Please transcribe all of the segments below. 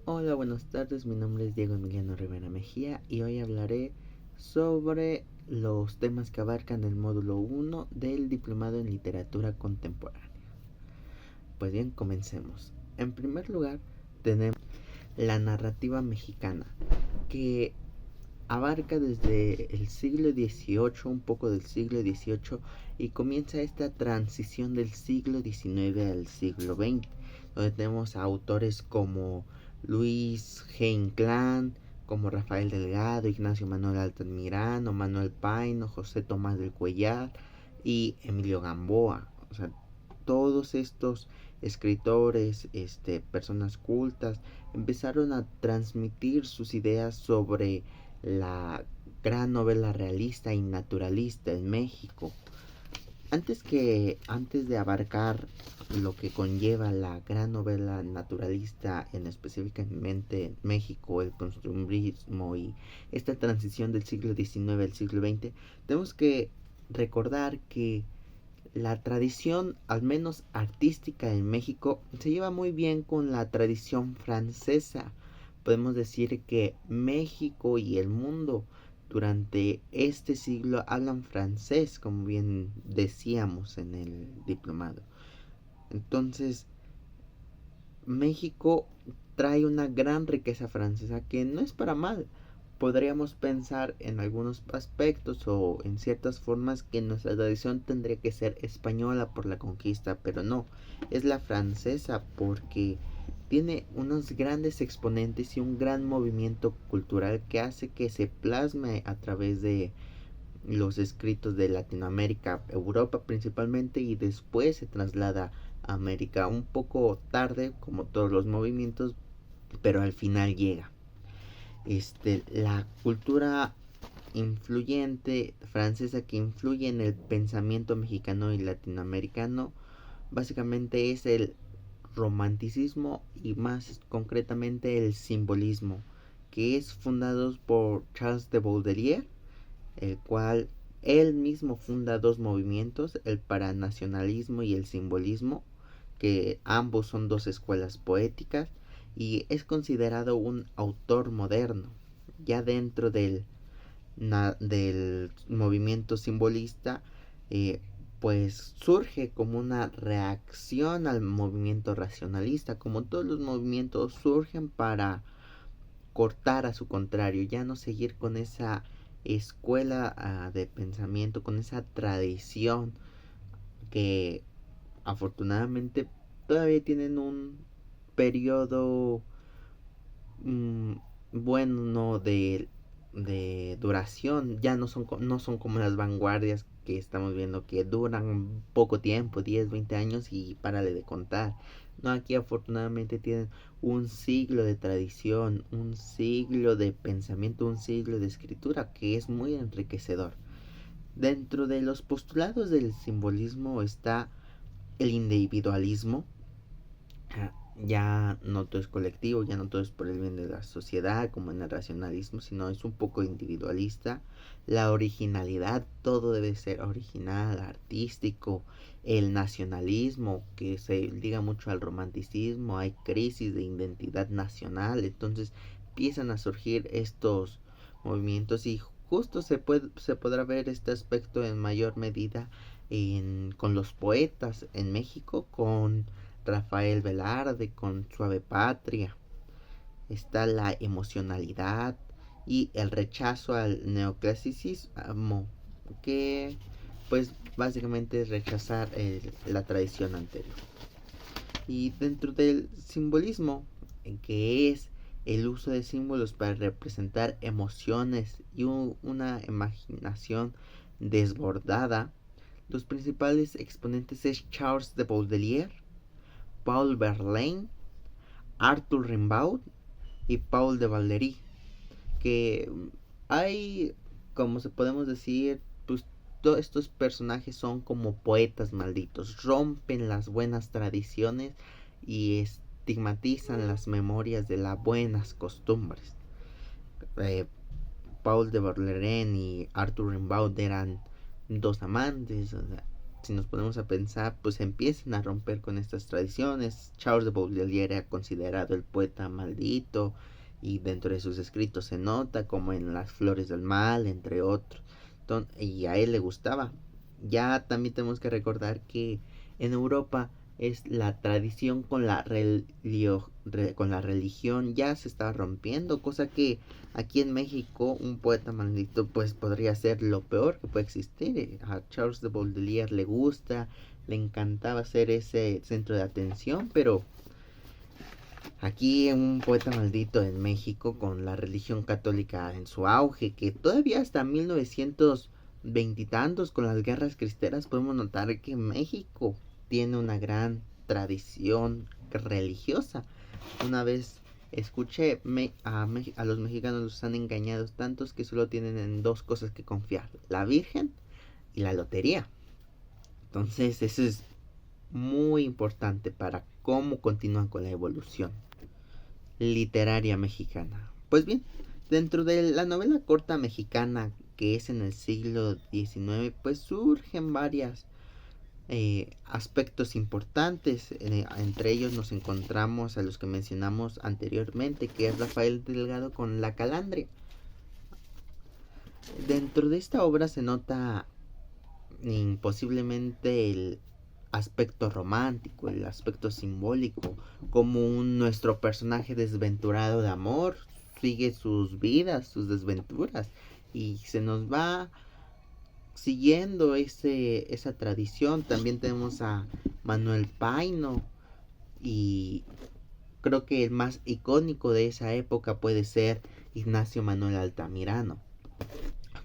Hola, buenas tardes. Mi nombre es Diego Emiliano Rivera Mejía y hoy hablaré sobre los temas que abarcan el módulo 1 del Diplomado en Literatura Contemporánea. Pues bien, comencemos. En primer lugar, tenemos la narrativa mexicana, que abarca desde el siglo XVIII, un poco del siglo XVIII, y comienza esta transición del siglo XIX al siglo XX, donde tenemos a autores como Luis G. Inclán, como Rafael Delgado, Ignacio Manuel Altamirano, Manuel Paino, José Tomás del Cuellar y Emilio Gamboa. O sea, todos estos escritores, personas cultas, empezaron a transmitir sus ideas sobre la gran novela realista y naturalista en México. Antes de abarcar lo que conlleva la gran novela naturalista, en específicamente en México, el costumbrismo y esta transición del siglo XIX al siglo XX, tenemos que recordar que la tradición, al menos artística en México, se lleva muy bien con la tradición francesa. Podemos decir que México y el mundo durante este siglo hablan francés, como bien decíamos en el diplomado. Entonces, México trae una gran riqueza francesa que no es para mal. Podríamos pensar en algunos aspectos o en ciertas formas que nuestra tradición tendría que ser española por la conquista, pero no, es la francesa porque tiene unos grandes exponentes y un gran movimiento cultural que hace que se plasme a través de los escritos de Latinoamérica, Europa principalmente, y después se traslada a América un poco tarde, como todos los movimientos, pero al final llega. La cultura influyente francesa que influye en el pensamiento mexicano y latinoamericano básicamente es el romanticismo y más concretamente el simbolismo, que es fundado por Charles de Baudelaire, el cual él mismo funda dos movimientos, el paranacionalismo y el simbolismo, que ambos son dos escuelas poéticas, y es considerado un autor moderno. Ya dentro del movimiento simbolista, eh, pues surge como una reacción al movimiento racionalista, como todos los movimientos surgen para cortar a su contrario, ya no seguir con esa escuela de pensamiento, con esa tradición que afortunadamente todavía tienen un periodo mm, bueno de duración. Ya no son como las vanguardias que estamos viendo que duran poco tiempo, 10 20 años y párale de contar. No, aquí afortunadamente tienen un siglo de tradición, un siglo de pensamiento, un siglo de escritura que es muy enriquecedor. Dentro de los postulados del simbolismo está el individualismo. Ya no todo es colectivo, ya no todo es por el bien de la sociedad como en el racionalismo, sino es un poco individualista. La originalidad, todo debe ser original, artístico. El nacionalismo, que se liga mucho al romanticismo, hay crisis de identidad nacional, entonces empiezan a surgir estos movimientos y justo se podrá ver este aspecto en mayor medida con los poetas en México, con Rafael Velarde, con Suave Patria. Está la emocionalidad y el rechazo al neoclasicismo, que pues básicamente es rechazar la tradición anterior. Y dentro del simbolismo, que es el uso de símbolos para representar emociones y una imaginación desbordada, los principales exponentes es Charles de Baudelaire, Paul Verlaine, Arthur Rimbaud y Paul de Valery, que hay, como se podemos decir, pues todos estos personajes son como poetas malditos, rompen las buenas tradiciones y estigmatizan las memorias de las buenas costumbres. Eh, Paul de Verlaine y Arthur Rimbaud eran dos amantes, o sea, si nos ponemos a pensar, pues empiezan a romper con estas tradiciones. Charles de Baudelaire era considerado el poeta maldito y dentro de sus escritos se nota, como en Las Flores del Mal, entre otros. Y a él le gustaba. Ya también tenemos que recordar que en Europa es la tradición con la religión ya se está rompiendo, cosa que aquí en México un poeta maldito pues podría ser lo peor que puede existir. A Charles de Baudelaire le gusta, le encantaba ser ese centro de atención, pero aquí un poeta maldito en México con la religión católica en su auge, que todavía hasta 1920 y tantos con las guerras cristeras podemos notar que México tiene una gran tradición religiosa. Una vez escuché a los mexicanos los han engañado tantos que solo tienen en dos cosas que confiar: la Virgen y la lotería. Entonces eso es muy importante para cómo continúan con la evolución literaria mexicana. Pues bien, dentro de la novela corta mexicana, que es en el siglo XIX, pues surgen varias aspectos importantes. Entre ellos nos encontramos a los que mencionamos anteriormente, que es Rafael Delgado con La Calandria. Dentro de esta obra se nota imposiblemente el aspecto romántico, el aspecto simbólico, como nuestro personaje desventurado de amor sigue sus vidas, sus desventuras, y se nos va siguiendo esa tradición. También tenemos a Manuel Paino, y creo que el más icónico de esa época puede ser Ignacio Manuel Altamirano,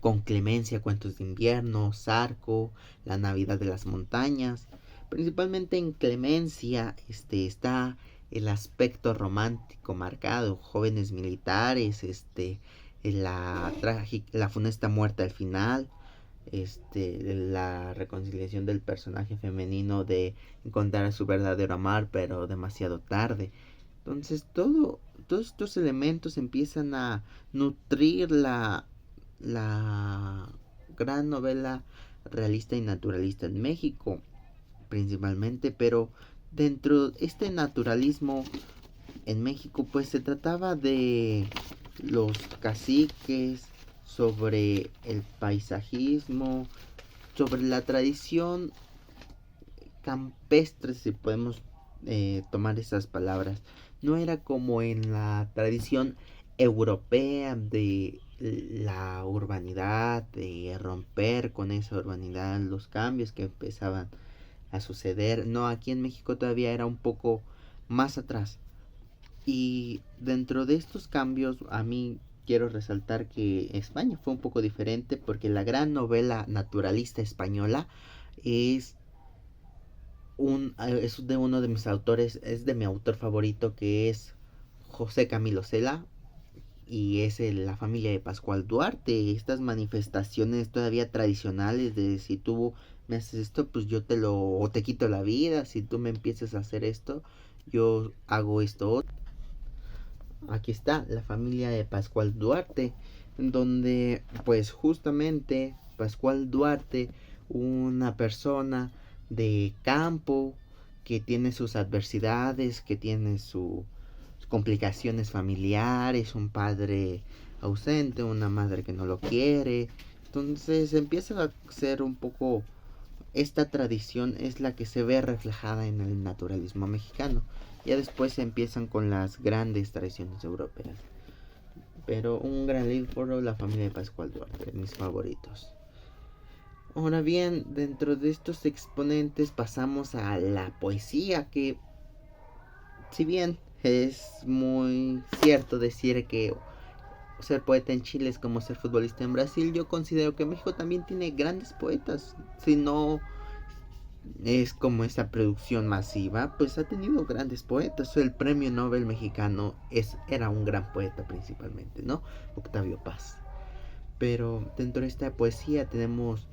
con Clemencia, Cuentos de Invierno, Zarco, La Navidad de las Montañas. Principalmente en Clemencia está el aspecto romántico marcado: jóvenes militares, la funesta muerte al final, la reconciliación del personaje femenino de encontrar a su verdadero amor pero demasiado tarde. Entonces todos estos elementos empiezan a nutrir la gran novela realista y naturalista en México principalmente. Pero dentro de este naturalismo en México pues se trataba de los caciques, sobre el paisajismo, sobre la tradición campestre, si podemos tomar esas palabras. No era como en la tradición europea de la urbanidad, de romper con esa urbanidad, los cambios que empezaban a suceder. No, aquí en México todavía era un poco más atrás. Y dentro de estos cambios, a mí quiero resaltar que España fue un poco diferente, porque la gran novela naturalista española es es de uno de mis autores, es de mi autor favorito, que es José Camilo Cela, y es la familia de Pascual Duarte. Estas manifestaciones todavía tradicionales de si tú me haces esto, pues yo o te quito la vida; si tú me empiezas a hacer esto, yo hago esto otro. Aquí está la familia de Pascual Duarte, donde pues justamente Pascual Duarte, una persona de campo que tiene sus adversidades, que tiene sus complicaciones familiares, un padre ausente, una madre que no lo quiere. Entonces empieza a ser un poco, esta tradición es la que se ve reflejada en el naturalismo mexicano. Ya después empiezan con las grandes tradiciones europeas. Pero un gran libro, La familia de Pascual Duarte, mis favoritos. Ahora bien, dentro de estos exponentes pasamos a la poesía, que si bien es muy cierto decir que ser poeta en Chile es como ser futbolista en Brasil, yo considero que México también tiene grandes poetas. Si no es como esa producción masiva, pues ha tenido grandes poetas. El premio Nobel mexicano era un gran poeta principalmente, ¿no? Octavio Paz. Pero dentro de esta poesía tenemos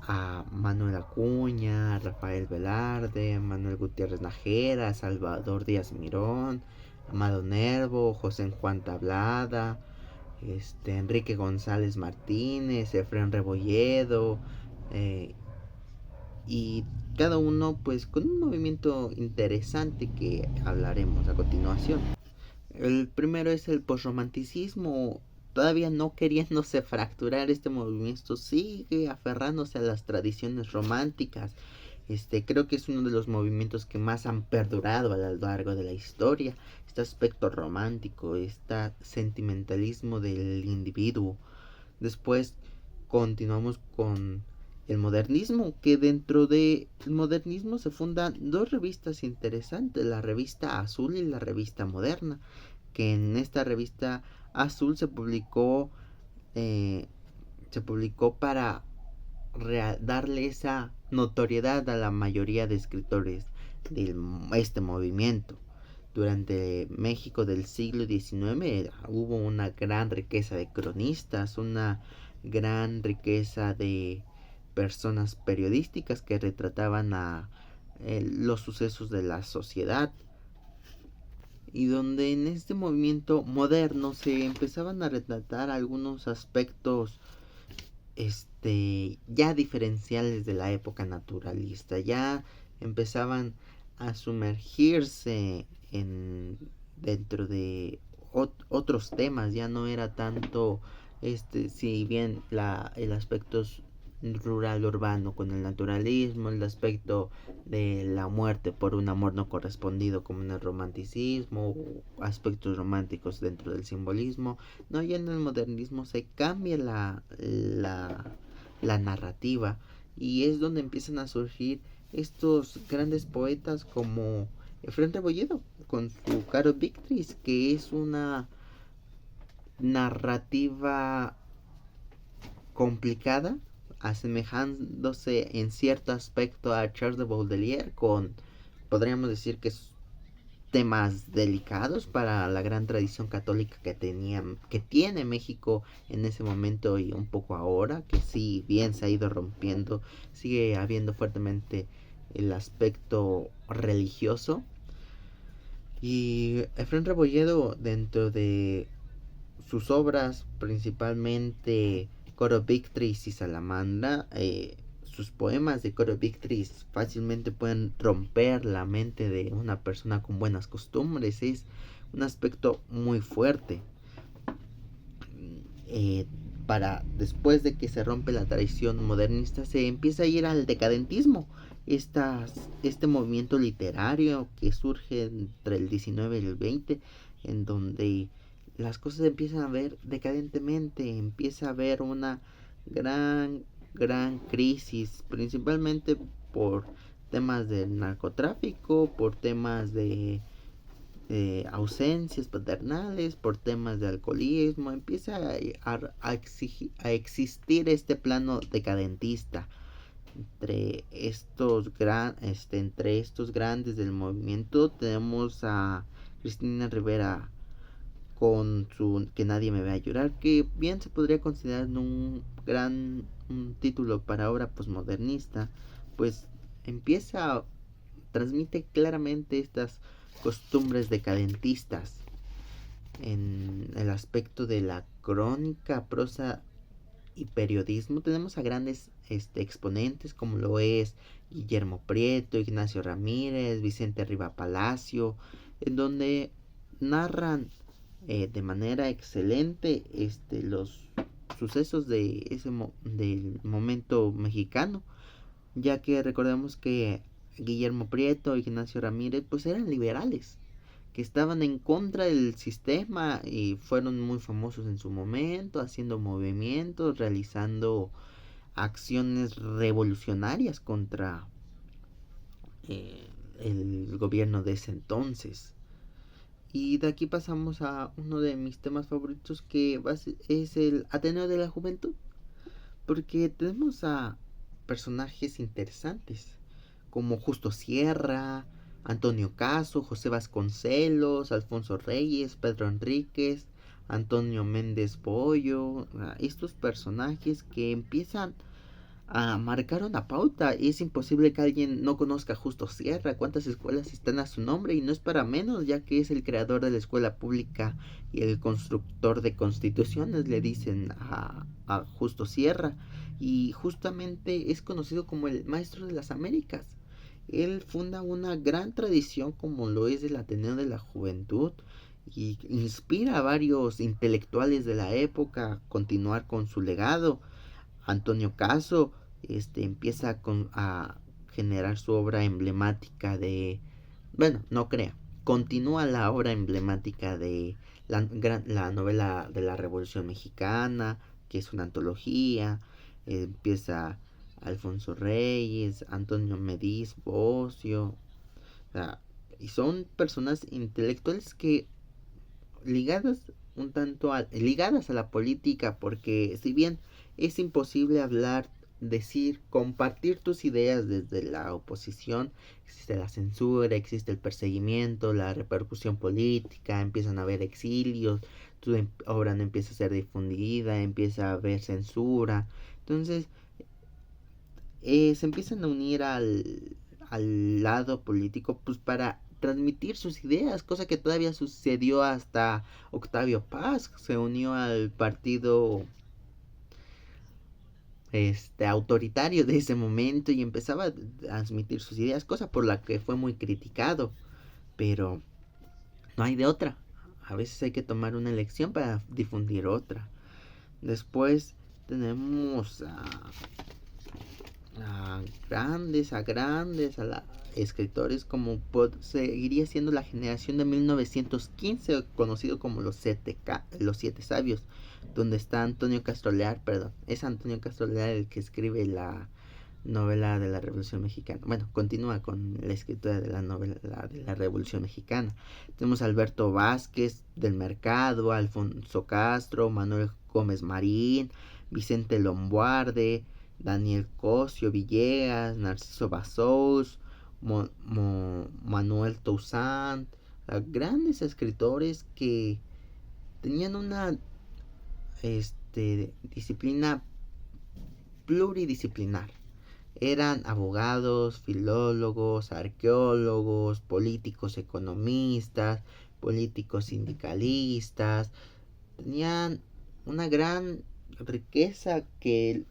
a Manuel Acuña, Rafael Velarde, Manuel Gutiérrez Nájera, Salvador Díaz Mirón, Amado Nervo, José Juan Tablada, Enrique González Martínez, Efrén Rebolledo, y cada uno pues con un movimiento interesante que hablaremos a continuación. El primero es el posromanticismo. Todavía no queriéndose fracturar, este movimiento sigue aferrándose a las tradiciones románticas. Creo que es uno de los movimientos que más han perdurado a lo largo de la historia. Este aspecto romántico, este sentimentalismo del individuo. Después continuamos con el modernismo, que dentro del modernismo se fundan dos revistas interesantes, la revista Azul y la revista Moderna, que en esta revista Azul se publicó para darle esa notoriedad a la mayoría de escritores de este movimiento. Durante México del siglo XIX hubo una gran riqueza de cronistas, una gran riqueza de personas periodísticas que retrataban a los sucesos de la sociedad, y donde en este movimiento moderno se empezaban a retratar algunos aspectos ya diferenciales de la época naturalista. Ya empezaban a sumergirse dentro de otros temas. Ya no era tanto si bien el aspecto rural urbano con el naturalismo, el aspecto de la muerte por un amor no correspondido como en el romanticismo, aspectos románticos dentro del simbolismo. No, ya en el modernismo se cambia la narrativa, y es donde empiezan a surgir estos grandes poetas como Efrén Rebolledo con su Caro Victris, que es una narrativa complicada, asemejándose en cierto aspecto a Charles de Baudelaire, con, podríamos decir que es temas delicados para la gran tradición católica que tiene México en ese momento y un poco ahora, que si bien se ha ido rompiendo, sigue habiendo fuertemente el aspecto religioso. Y Efrén Rebolledo, dentro de sus obras, principalmente Coro Victris y Salamandra, sus poemas de Coro Victris fácilmente pueden romper la mente de una persona con buenas costumbres. Es un aspecto muy fuerte. Para después de que se rompe la tradición modernista, se empieza a ir al decadentismo. Este movimiento literario que surge entre el 19 y el 20, en donde las cosas empiezan a ver decadentemente, empieza a haber una gran crisis, principalmente por temas del narcotráfico, por temas de ausencias paternales, por temas de alcoholismo. Empieza a existir este plano decadentista entre estos grandes del movimiento. Tenemos a Cristina Rivera con su Que nadie me vea llorar, que bien se podría considerar un título para obra posmodernista, pues transmite claramente estas costumbres decadentistas en el aspecto de la crónica, prosa y periodismo. Tenemos a grandes exponentes como lo es Guillermo Prieto, Ignacio Ramírez, Vicente Riva Palacio, en donde narran de manera excelente los sucesos del momento mexicano, ya que recordemos que Guillermo Prieto y Ignacio Ramírez pues eran liberales, que estaban en contra del sistema y fueron muy famosos en su momento, haciendo movimientos, realizando acciones revolucionarias contra el gobierno de ese entonces. Y de aquí pasamos a uno de mis temas favoritos, que es el Ateneo de la Juventud, porque tenemos a personajes interesantes como Justo Sierra, Antonio Caso, José Vasconcelos, Alfonso Reyes, Pedro Enríquez, Antonio Méndez Bollo. Estos personajes que empiezan marcaron la pauta. Es imposible que alguien no conozca a Justo Sierra. ¿Cuántas escuelas están a su nombre? Y no es para menos, ya que es el creador de la escuela pública y el constructor de constituciones, le dicen a Justo Sierra. Y justamente es conocido como el maestro de las Américas. Él funda una gran tradición como lo es el Ateneo de la Juventud y inspira a varios intelectuales de la época a continuar con su legado. Antonio Caso empieza a generar su obra emblemática de, bueno, no crea, continúa la obra emblemática de la novela de la Revolución Mexicana, que es una antología. Empieza Alfonso Reyes, Antonio Mediz, Bocio, o sea, y son personas intelectuales que ligadas ligadas a la política, porque si bien es imposible hablar, decir, compartir tus ideas desde la oposición, existe la censura, existe el perseguimiento, la repercusión política, empiezan a haber exilios, tu obra no empieza a ser difundida, empieza a haber censura. Entonces se empiezan a unir al lado político, pues para transmitir sus ideas, cosa que todavía sucedió hasta Octavio Paz. Se unió al partido autoritario de ese momento y empezaba a transmitir sus ideas, cosa por la que fue muy criticado. Pero no hay de otra. A veces hay que tomar una elección para difundir otra. Después tenemos a escritores como seguiría siendo la generación de 1915, conocido como los siete sabios, donde está Antonio Castrolear, perdón, es Antonio Castrolear el que escribe la novela de la Revolución Mexicana. Bueno, continúa con la escritura de la novela de la Revolución Mexicana. Tenemos a Alberto Vázquez del Mercado, Alfonso Castro, Manuel Gómez Marín, Vicente Lombarde, Daniel Cosio Villegas, Narciso Basous, Manuel Toussaint, grandes escritores que tenían una disciplina pluridisciplinar. Eran abogados, filólogos, arqueólogos, políticos economistas, políticos sindicalistas. Tenían una gran riqueza que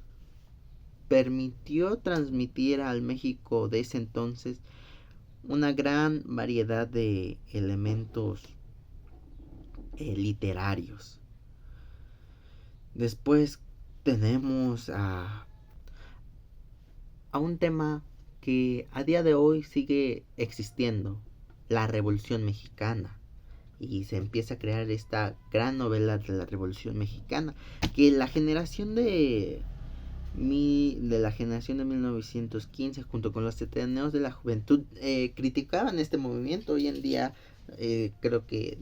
permitió transmitir al México de ese entonces una gran variedad de elementos literarios. Después tenemos a un tema que a día de hoy sigue existiendo, la Revolución Mexicana. Y se empieza a crear esta gran novela de la Revolución Mexicana, que la generación de la generación de 1915 junto con los Ateneos de la Juventud criticaban este movimiento. Hoy en día creo que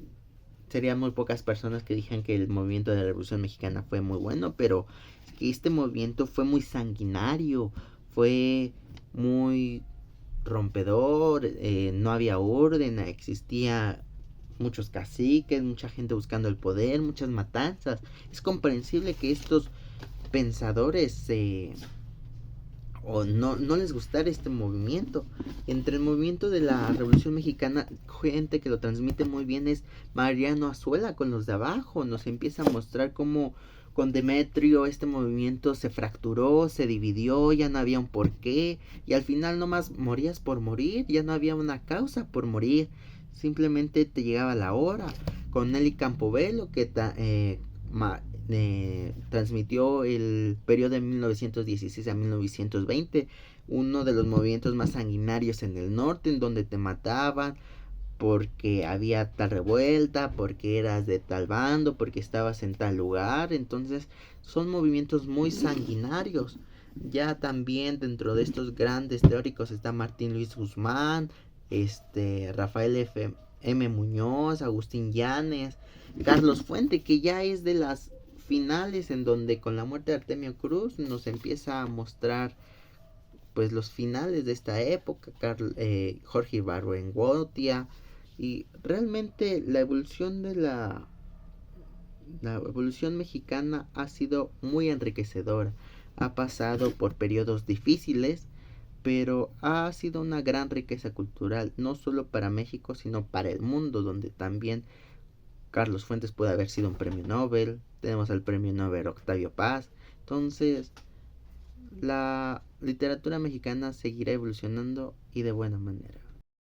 serían muy pocas personas que dijeran que el movimiento de la Revolución Mexicana fue muy bueno, pero es que este movimiento fue muy sanguinario, fue muy rompedor, no había orden, existía muchos caciques, mucha gente buscando el poder, muchas matanzas. Es comprensible que estos pensadores o no les gustara este movimiento. Entre el movimiento de la Revolución Mexicana, gente que lo transmite muy bien es Mariano Azuela con los de abajo. Nos empieza a mostrar cómo con Demetrio este movimiento se fracturó, se dividió, ya no había un porqué, y al final nomás morías por morir, ya no había una causa por morir, simplemente te llegaba la hora. Con Nelly Campobello, que transmitió el periodo de 1916 a 1920, uno de los movimientos más sanguinarios en el norte, en donde te mataban porque había tal revuelta, porque eras de tal bando, porque estabas en tal lugar. Entonces son movimientos muy sanguinarios. Ya también dentro de estos grandes teóricos está Martín Luis Guzmán, Rafael M. Muñoz, Agustín Llanes, Carlos Fuente, que ya es de las finales, en donde con la muerte de Artemio Cruz nos empieza a mostrar pues los finales de esta época. Jorge Ibargüengoitia. Y realmente la evolución de la evolución mexicana ha sido muy enriquecedora. ha pasado por periodos difíciles, pero ha sido una gran riqueza cultural, no solo para México, sino para el mundo, donde también Carlos Fuentes puede haber sido un premio Nobel, tenemos al premio Nobel Octavio Paz. Entonces, la literatura mexicana seguirá evolucionando y de buena manera.